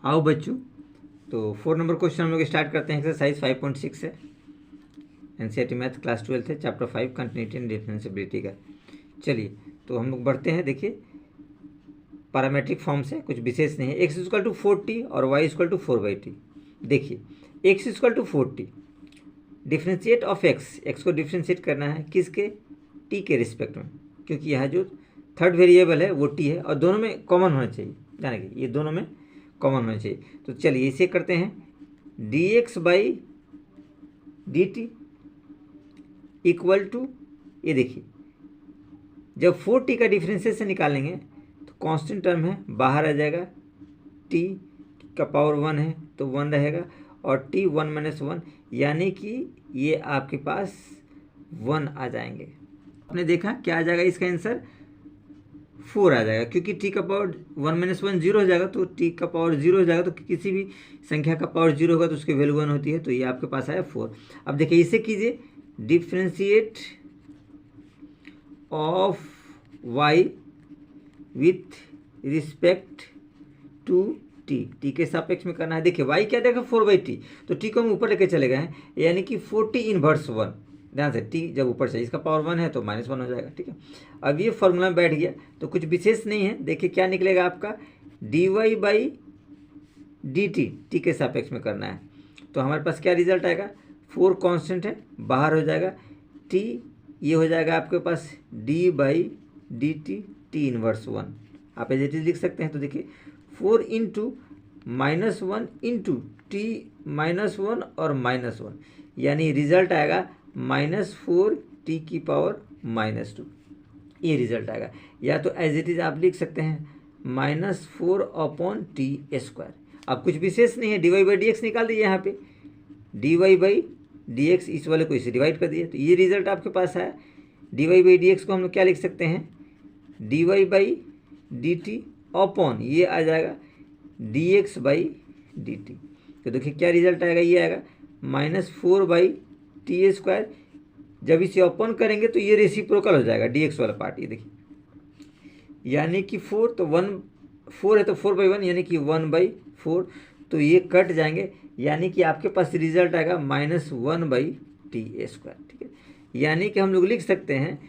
आओ बच्चों, तो 4 नंबर क्वेश्चन हम लोग स्टार्ट करते हैं। एक्सरसाइज 5.6 है, एनसीईआरटी मैथ क्लास 12 है, चैप्टर 5 कंटिन्यूटी एंड डिफरेंशिएबिलिटी का। चलिए तो हम लोग बढ़ते हैं। देखिए पैरामेट्रिक फॉर्म से, कुछ विशेष नहीं है। एक्स इक्वल टू 4t और वाई इक्वल टू 4/t। देखिए x equal to 4t, differentiate of x को डिफ्रेंशिएट करना है किसके, टी के रिस्पेक्ट में, क्योंकि यहाँ जो थर्ड वेरिएबल है वो टी है और दोनों में कॉमन होना चाहिए, जाने कि ये दोनों में कॉमन होना चाहिए। तो चलिए इसे करते हैं, dx/dt इक्वल टू, ये देखिए जब 4t का डिफ्रेंशिएशन निकालेंगे तो कांस्टेंट टर्म है, बाहर आ जाएगा, t का पावर 1 है तो 1 रहेगा और t 1 - 1, यानी कि ये आपके पास 1 आ जाएंगे। आपने देखा क्या आ जाएगा इसका आंसर, 4 आ जाएगा, क्योंकि t का पावर 1 - 1 0 हो जाएगा, तो t का पावर 0 हो जाएगा, तो किसी भी संख्या का पावर 0 होगा तो उसकी वैल्यू 1 होती है, तो ये आपके पास आया 4। अब देखिए इसे कीजिए, differentiate of y with respect to t के सापेक्ष में करना है। देखिए y क्या देगा 4/t, तो t को हम ऊपर लेके चले गए हैं, यानी कि 4t इनवर्स 1। ध्यान से, t जब ऊपर से, इसका पावर 1 है तो -1 हो जाएगा, ठीक है। अब ये फॉर्मूला में बैठ गया तो कुछ विशेष नहीं है। देखिए क्या निकलेगा आपका, dy/dt, टी के सापेक्ष में करना है, तो हमारे पास क्या रिजल्ट आएगा, 4 कांस्टेंट है, बाहर हो जाएगा, t ये हो जाएगा आपके पास d/dt टी इनवर्स 1, आप एज इट इज लिख सकते हैं। तो देखिए 4 इंटू -1 इंटू टी -1 और -1, यानी रिजल्ट आएगा -4t की पावर -2, ये रिजल्ट आएगा। या तो एज इट इज आप लिख सकते हैं -4/t²। अब कुछ विशेष नहीं है, dy/dx निकाल दीजिए, यहाँ पे dy/dx इस वाले को इसे डिवाइड कर दिए, तो ये रिजल्ट आपके पास है। dy/dx को हम लोग क्या लिख सकते हैं, dy/dt अपॉन ये आ जाएगा dx/dt। तो देखिए क्या रिजल्ट आएगा, ये आएगा -4/t²। जब इसे ओपन करेंगे तो ये रेसिप्रोकल हो जाएगा dx वाला पार्ट, ये देखिए, यानी कि 4 तो 1, 4 है तो 4/1, यानी कि 1/4, तो ये कट जाएंगे, यानी कि आपके पास रिजल्ट आएगा -1/t², ठीक है। यानी कि हम लोग लिख सकते हैं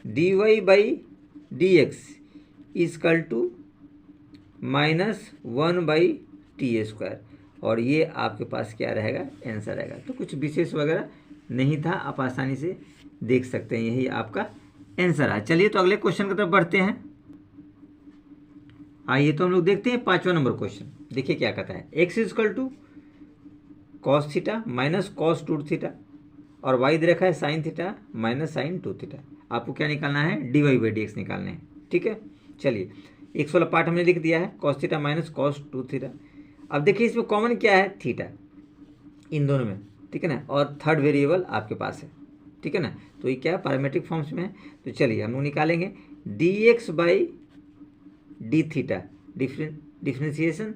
dy/dx इक्वल टू -1/t², और ये आपके पास क्या रहेगा, आंसर रहेगा। तो कुछ विशेष वगैरह नहीं था, आप आसानी से देख सकते हैं, यही आपका आंसर है। चलिए तो अगले क्वेश्चन की तरफ बढ़ते हैं। आइए तो हम लोग देखते हैं 5वां नंबर क्वेश्चन। देखिए क्या कहता है, x equal to cos theta minus cos 2 theta और y दे रखा है sin theta minus sin 2 theta. आपको क्या निकालना है, dy/dx निकालना है, ठीक है। चलिए x वाला पार्ट हमने लिख दिया है, cos theta minus cos 2 theta. अब देखिए इसमें कॉमन क्या है, थीटा, इन दोनों में, ठीक है ना, और थर्ड वेरिएबल आपके पास है, ठीक है ना। तो ये क्या पैरामेट्रिक फॉर्म्स में है। तो चलिए हम लोग निकालेंगे dx/d theta, differentiation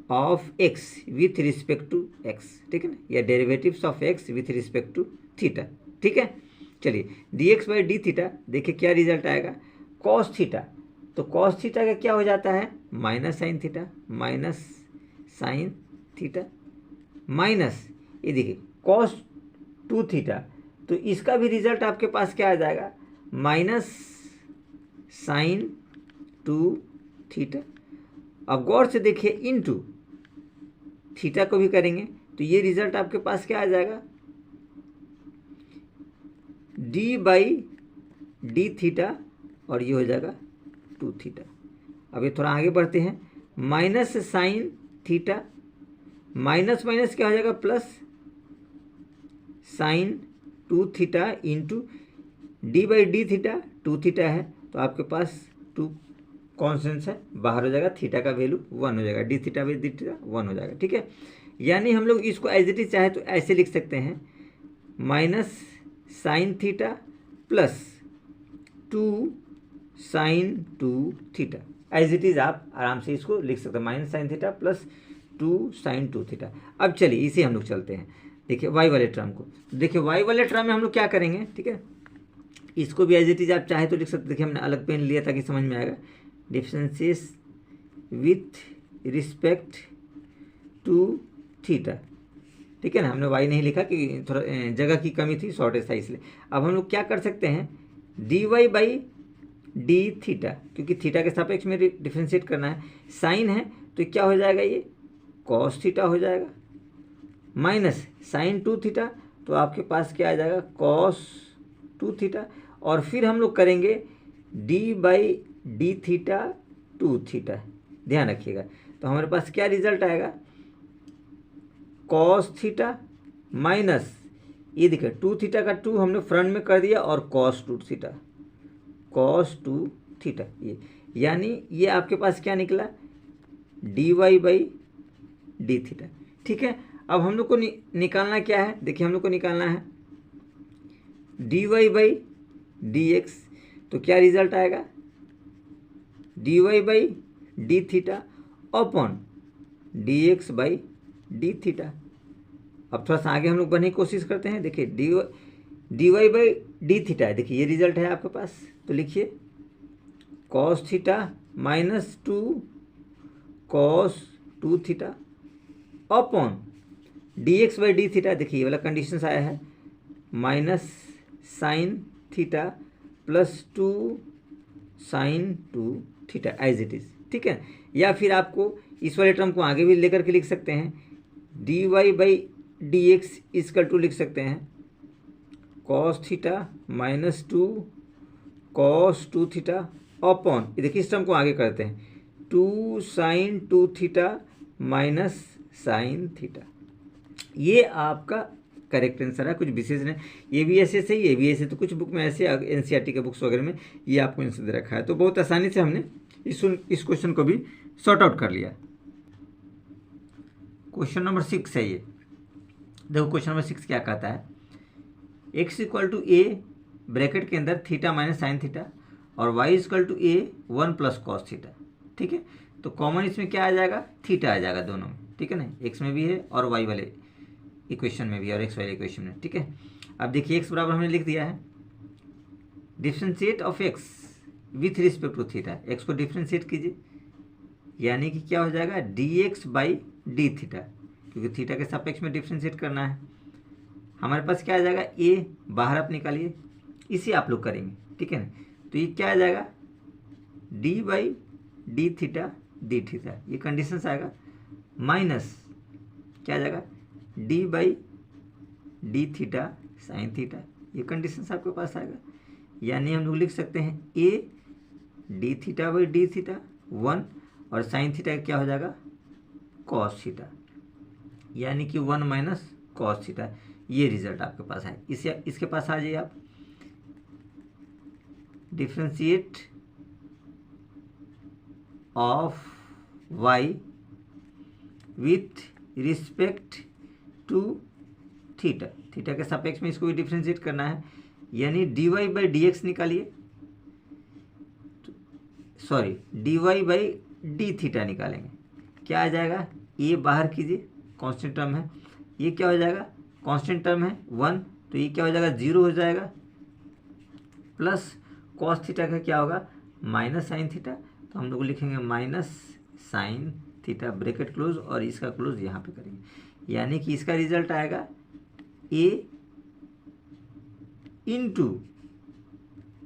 of x with respect to x, ठीक है ना, या derivatives of x with respect to theta, ठीक है। चलिए dx/d थीटा, देखिए क्या रिजल्ट आएगा, cos थीटा, तो cos थीटा का क्या हो जाता है, minus sin theta, minus sin theta, minus ये देखिए cos 2 थीटा, तो इसका भी रिजल्ट आपके पास क्या आ जाएगा, माइनस sin 2 थीटा। अब गौर से देखिए इनटू थीटा को भी करेंगे तो ये रिजल्ट आपके पास क्या आ जाएगा, d/d थीटा, और ये हो जाएगा 2 थीटा। अब ये थोड़ा आगे बढ़ते हैं, minus sine theta, minus minus क्या हो जाएगा, plus sign 2 theta into d/d theta, 2 theta है, तो आपके पास 2 कॉन्स्टेंट्स है, बाहर हो जाएगा, थीटा का वैल्यू 1 हो जाएगा, d थीटा/d थीटा 1 हो जाएगा, ठीक है। यानी हम लोग इसको एज इट इज चाहे तो ऐसे लिख सकते हैं, minus sine theta plus 2 sine 2 theta, as it is आप आराम से इसको लिख सकते हैं, minus sine theta plus 2 sine 2 theta. अब चलिए इसे हम लोग चलते हैं, देखिए y वाले टर्म को, देखिए y वाले टर्म में हम लोग क्या करेंगे, ठीक है, इसको भी एज इट इज आप चाहे तो लिख सकते। देखिए हमने अलग पेन लिया ताकि समझ में आएगा, विथ रिस्पेक्ट टू थीटा, ठीक है ना। हमने वाई नहीं लिखा कि थोड़ा जगह की कमी थी, शॉर्टेज था इसलिए। अब हम लोग क्या कर सकते हैं, d y by d theta, क्योंकि थीटा के सापेक्ष में डिफ्रेंशिएट करना है, साइन है तो क्या हो जाएगा, ये कॉस थीटा हो जाएगा, माइनस साइन टू थीटा तो आपके पास क्या आ जाएगा, कॉस टू थीटा। और फिर हम लोग करेंगे D by d theta two theta, ध्यान रखिएगा। तो हमारे पास क्या रिजल्ट आएगा, कॉस थीटा माइनस, ये देखिए टू थीटा का टू हमने फ्रंट में कर दिया और cos two theta, cos two theta, ये यानी ये आपके पास क्या निकला, d y by d theta, ठीक है। अब हम लोग को निकालना क्या है, देखिए हम लोग को निकालना है d y by d x, तो क्या रिजल्ट आएगा, d y by d theta upon d x by d theta. अब थोड़ा सा आगे हम लोग बढ़ने की कोशिश करते हैं, देखिए d y by d theta है, देखिए ये रिजल्ट है आपके पास, तो लिखिए cos theta minus two cos two theta upon d x by d theta, देखिए ये वाला कंडीशन आया है, minus sine theta plus two sine two theta as it is, ठीक है। या फिर आपको इस वाले टर्म को आगे भी लेकर के लिख सकते हैं, d y by d x is equal to लिख सकते हैं cos theta minus two cos two theta upon, ये देखिए इस टर्म को आगे करते हैं, two sine two theta minus sine theta. ये आपका करेक्ट आंसर है, कुछ विशेष नहीं, ये भी ऐसे सही, ये भी ऐसे, तो कुछ बुक में ऐसे एनसीईआरटी के बुक्स वगैरह में ये आपको आंसर दे रखा है, तो बहुत आसानी से हमने इस क्वेश्चन को भी सॉर्ट आउट कर लिया। क्वेश्चन नंबर 6 है ये, देखो क्वेश्चन नंबर 6 क्या कहता है, x equal to a bracket के अंदर थीटा माइनस साइन थीटा और y equal to a 1 plus cos theta, ठीक है। तो कॉमन इसमें क्या आ जाएगा, थीटा आ जाएगा दोनों में, ठीक है ना, x में भी है और y वाले इक्वेशन में भी और x वाले इक्वेशन में, ठीक है। अब देखिए x बराबर हमने लिख दिया है differentiate of x with respect to theta, x को डिफ्रेंशिएट कीजिए, यानी कि क्या हो जाएगा d x by d theta, क्योंकि थीटा के सापेक्ष में डिफ्रेंशिएट करना है। हमारे पास क्या आ जाएगा, a बाहर आप निकालिए, इसे आप लोग करेंगे, ठीक है ना। तो ये क्या आ जाएगा, D by d theta D theta, ये कंडीशन आएगा, माइनस क्या आ जाएगा, D by d theta sine theta, ये कंडीशन आपके पास आएगा। यानी हम लोग लिख सकते हैं A D theta by d theta 1 और साइन थीटा क्या हो जाएगा, कॉस थीटा, यानी कि 1 माइनस कॉस थीटा, ये रिजल्ट आपके पास है। इसके पास आ जाइए आप, differentiate of y with respect to theta, theta के सापेक्ष में इसको भी डिफ्रेंशिएट करना है, यानी d y by d x निकालिए, sorry d y by d theta निकालेंगे, क्या आ जाएगा, ये बाहर कीजिए, कांस्टेंट टर्म है, ये क्या हो जाएगा, कांस्टेंट टर्म है 1, तो ये क्या हो जाएगा 0 हो जाएगा, प्लस कॉस थीटा का क्या होगा माइनस साइन थीटा, तो हम लोग लिखेंगे minus sine theta bracket close और इसका क्लोज यहाँ पे करेंगे, यानी कि इसका रिजल्ट आएगा ए इंटू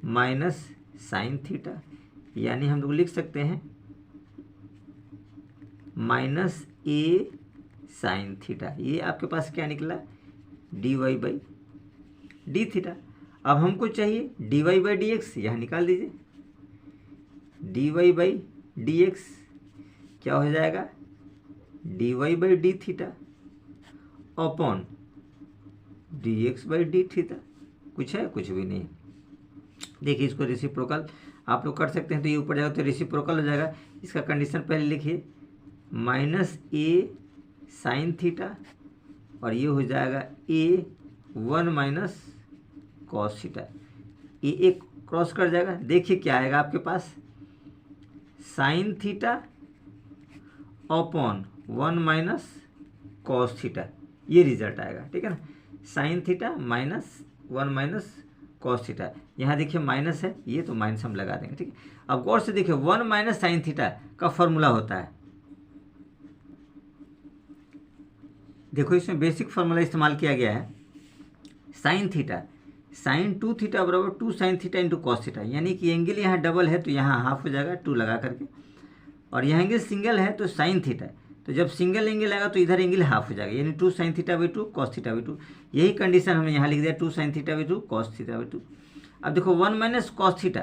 माइनस साइन थीटा, यानी हम लोग लिख सकते हैं माइनस ए साइन थीटा, ये आपके पास क्या निकला, d y by d theta. अब हमको चाहिए d y by d x, यहाँ निकाल दीजिए, d y by d x क्या हो जाएगा, d y by d theta upon d x by d theta, कुछ है, कुछ भी नहीं। देखिए इसको रेसिप्रोकल आप लोग कर सकते हैं, तो ये ऊपर जाएगा तो रेसिप्रोकल हो जाएगा, इसका कंडीशन पहले लिखिए, माइनस ए साइन थीटा और ये हो जाएगा ए 1 माइनस कॉस थीटा, ये एक क्रॉस कर जाएगा, देखिए क्या आएगा आपके पास, sine theta upon 1 minus cos theta, ये रिजल्ट आएगा, ठीक है ना, sine theta minus 1 minus cos theta, यहाँ देखिए माइनस है, ये तो माइनस हम लगा देंगे, ठीक है। अब गौर से देखिए 1 माइनस साइन थीटा का फॉर्मूला होता है, देखो इसमें बेसिक फॉर्मूला इस्तेमाल किया गया है, साइन थीटा साइन 2 थीटा बराबर 2 sine theta into cos theta, यानी कि एंगल यहाँ डबल है तो यहाँ हाफ हो जाएगा 2 लगा करके, और यहाँ एंगल सिंगल है तो साइन थीटा, तो जब सिंगल एंगल आएगा तो इधर एंगल हाफ हो जाएगा, यानी 2 sine theta by 2 cos theta by 2। यही कंडीशन हमने यहाँ लिख दिया 2 sine theta by 2 cos theta by 2। अब देखो 1 माइनस कॉस थीटा,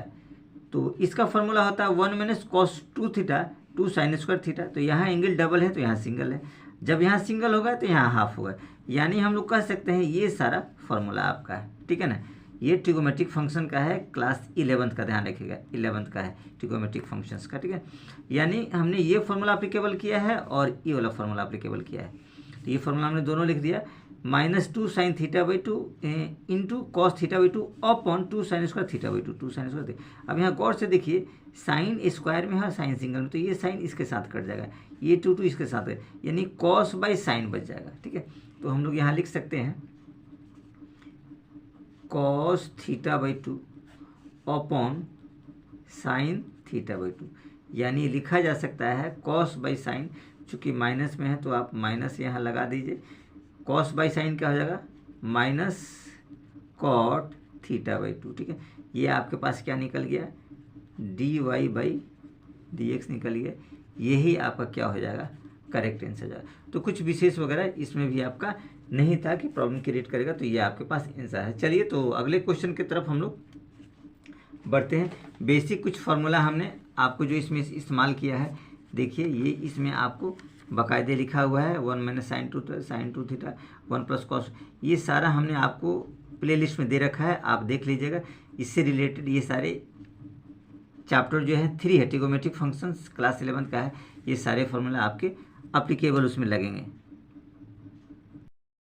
तो इसका फॉर्मूला होता है 1 minus cos 2 theta 2 sine square theta, तो यहाँ एंगल डबल है तो यहाँ सिंगल है, जब यहाँ सिंगल होगा तो यहाँ हाफ होगा, यानी हम लोग कह सकते हैं ये सारा फॉर्मूला आपका है, ठीक है ना। ये ट्रिगोमेट्रिक फंक्शन का है, क्लास 11th का, ध्यान रखिएगा 11th का है ट्रिगोमेट्रिक फंक्शंस का, ठीक है। यानी हमने ये फॉर्मूला अप्लीकेबल किया है और ये वाला फॉर्मूला अप्लीकेबल किया है, तो ये फॉर्मूला हमने दोनों लिख दिया, minus 2 sine theta by 2 into cos theta by 2 upon 2 sine square theta by 2 2 sine square. अब यहाँ गौर से देखिए साइन स्क्वायर में है साइन सिंगल में, तो ये साइन इसके साथ कट जाएगा, ये 2 इसके साथ है, यानी कॉस बाई साइन बच जाएगा, ठीक है। तो हम लोग यहाँ लिख सकते हैं cos theta by 2 upon sine theta by 2, यानी लिखा जा सकता है कॉस बाई साइन, चूँकि माइनस में है तो आप माइनस यहाँ लगा दीजिए, कॉस बाई साइन क्या हो जाएगा माइनस कॉट थीटा बाई 2, ठीक है। ये आपके पास क्या निकल गया d y by d x निकल गया, यही आपका क्या हो जाएगा करेक्ट आंसर हो जाएगा। तो कुछ विशेष वगैरह इसमें भी आपका नहीं था कि प्रॉब्लम क्रिएट करेगा, तो ये आपके पास आंसर है। चलिए तो अगले क्वेश्चन की तरफ हम लोग बढ़ते हैं। बेसिक कुछ फार्मूला हमने आपको जो इसमें इस्तेमाल किया है, देखिए ये इसमें आपको बाकायदे लिखा हुआ है 1 minus sign two theta 1 plus cos, ये सारा हमने आपको प्लेलिस्ट में दे रखा है, आप देख लीजिएगा। इससे रिलेटेड ये सारे चैप्टर जो है 3 है ट्रिगोमेट्रिक फंक्शंस, क्लास 11 का है, ये सारे फार्मूला आपके अप्लीकेबल उसमें लगेंगे।